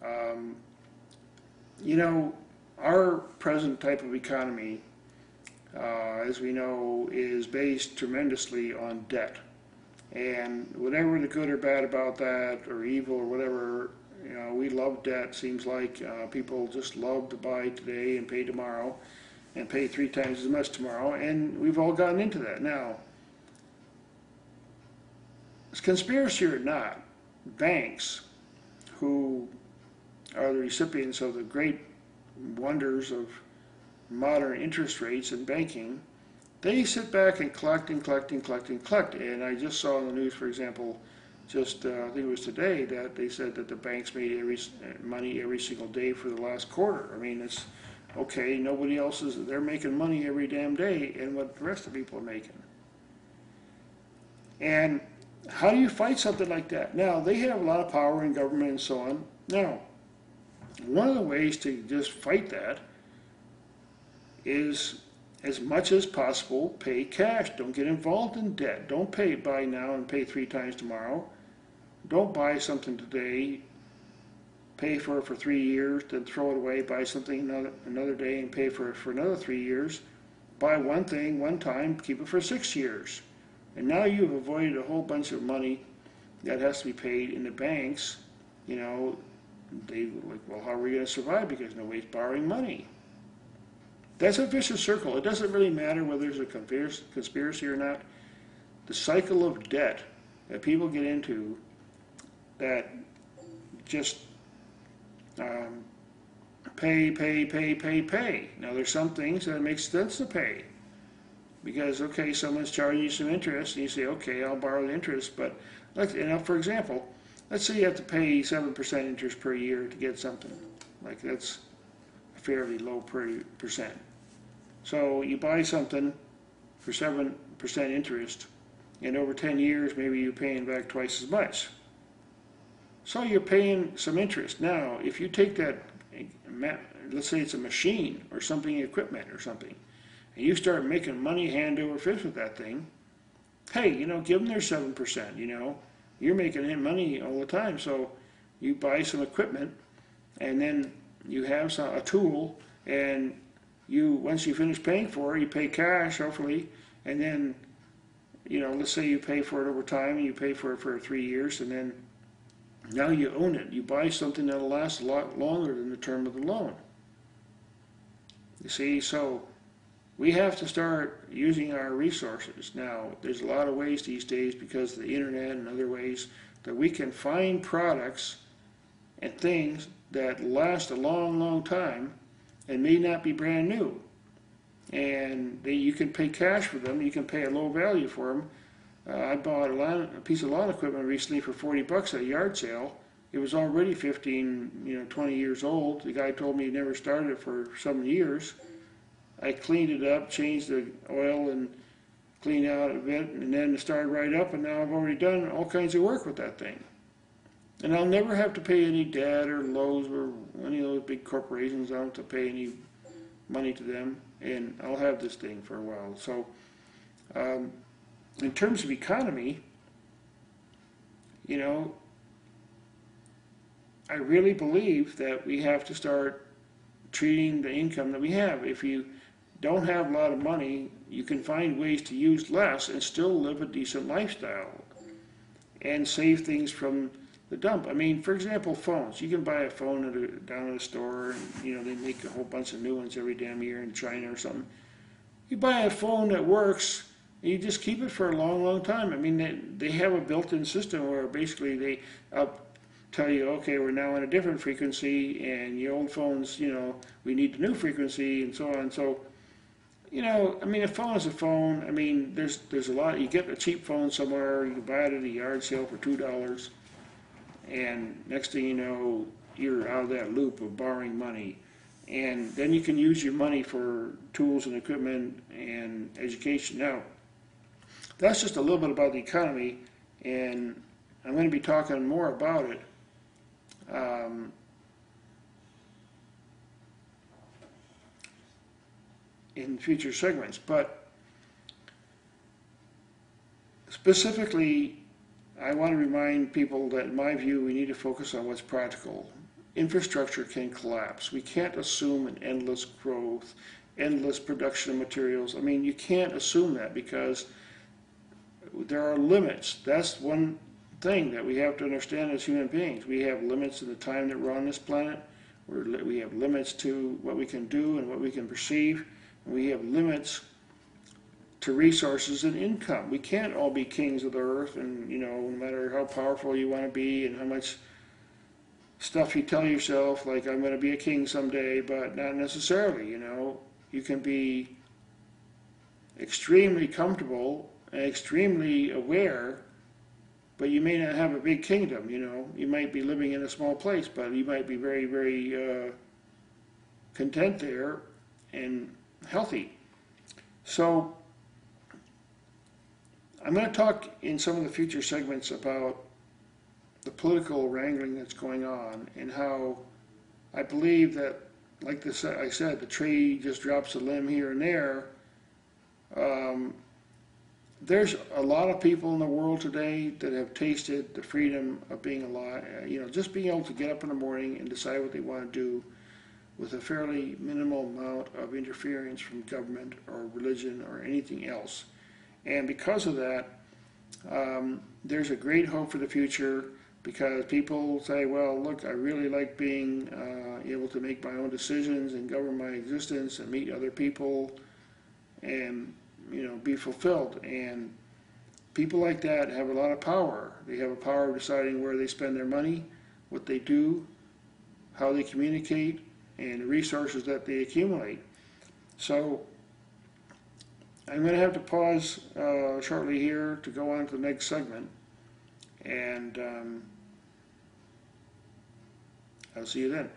Um, you know, our present type of economy, as we know, is based tremendously on debt. And whatever the good or bad about that, or evil or whatever, we love debt. Seems like people just love to buy today and pay tomorrow, and pay 3 times as much tomorrow. And we've all gotten into that. Now, conspiracy or not, banks, who are the recipients of the great wonders of modern interest rates and banking, they sit back and collect and collect and collect and collect. And I just saw in the news, for example, just I think it was today, that they said that the banks made money every single day for the last quarter. I mean, it's okay. Nobody else is. They're making money every damn day, and what the rest of the people are making. And how do you fight something like that? Now, they have a lot of power in government and so on. Now, one of the ways to just fight that is, as much as possible, pay cash. Don't get involved in debt. Don't buy now and pay 3 times tomorrow. Don't buy something today, pay for it for 3 years, then throw it away, buy something another day and pay for it for another 3 years. Buy one thing one time, keep it for 6 years. And now you've avoided a whole bunch of money that has to be paid in the banks. They like, well, how are we going to survive? Because nobody's borrowing money. That's a vicious circle. It doesn't really matter whether there's a conspiracy or not. The cycle of debt that people get into, that just pay. Now, there's some things that it makes sense to pay. Because, okay, someone's charging you some interest, and you say, okay, I'll borrow the interest. But, for example, let's say you have to pay 7% interest per year to get something. Like, that's fairly low percent. So you buy something for 7% interest, and over 10 years, maybe you're paying back twice as much. So you're paying some interest. Now, if you take that, let's say it's a machine or something, equipment or something, and you start making money hand over fist with that thing, hey, give them their 7%, you're making money all the time. So you buy some equipment, and then you have a tool, and once you finish paying for it, you pay cash, hopefully, and then, let's say you pay for it over time, and you pay for it for 3 years, and then now you own it. You buy something that'll last a lot longer than the term of the loan. You see, so we have to start using our resources. Now, there's a lot of ways these days, because of the internet and other ways, that we can find products and things that last a long, long time and may not be brand new. And you can pay cash for them. You can pay a low value for them. I bought a piece of lawn equipment recently for $40 at a yard sale. It was already 15, 20 years old. The guy told me he never started it for some years. I cleaned it up, changed the oil, and cleaned out a bit, and then it started right up, and now I've already done all kinds of work with that thing. And I'll never have to pay any debt or Lowe's or any of those big corporations. I don't have to pay any money to them, and I'll have this thing for a while. So, in terms of economy, I really believe that we have to start treating the income that we have. If you don't have a lot of money, you can find ways to use less and still live a decent lifestyle and save things from the dump. I mean, for example, phones. You can buy a phone down at a store, and they make a whole bunch of new ones every damn year in China or something. You buy a phone that works, and you just keep it for a long, long time. I mean, they have a built-in system where basically they tell you, okay, we're now on a different frequency, and your old phones, we need the new frequency, and so on. So, I mean, a phone is a phone. I mean, there's a lot. You get a cheap phone somewhere, you can buy it at a yard sale for $2, and next thing you know, you're out of that loop of borrowing money. And then you can use your money for tools and equipment and education. Now, that's just a little bit about the economy, and I'm going to be talking more about it in future segments. But specifically, I want to remind people that, in my view, we need to focus on what's practical. infrastructure can collapse. We can't assume an endless growth, endless production of materials. I mean, you can't assume that because there are limits. That's one thing that we have to understand as human beings. We have limits in the time that we're on this planet. We have limits to what we can do and what we can perceive. And we have limits to resources and income. We can't all be kings of the earth, and no matter how powerful you want to be and how much stuff you tell yourself, like I'm going to be a king someday, but not necessarily. You can be extremely comfortable and extremely aware, but you may not have a big kingdom. You might be living in a small place, but you might be very, very content there and healthy. So I'm going to talk in some of the future segments about the political wrangling that's going on and how I believe that, like I said, the tree just drops a limb here and there. There's a lot of people in the world today that have tasted the freedom of being alive, just being able to get up in the morning and decide what they want to do with a fairly minimal amount of interference from government or religion or anything else. And because of that, there's a great hope for the future, because people say, well, look, I really like being able to make my own decisions and govern my existence and meet other people and be fulfilled. And people like that have a lot of power. They have a power of deciding where they spend their money, what they do, how they communicate, and the resources that they accumulate. So I'm going to have to pause shortly here to go on to the next segment, and I'll see you then.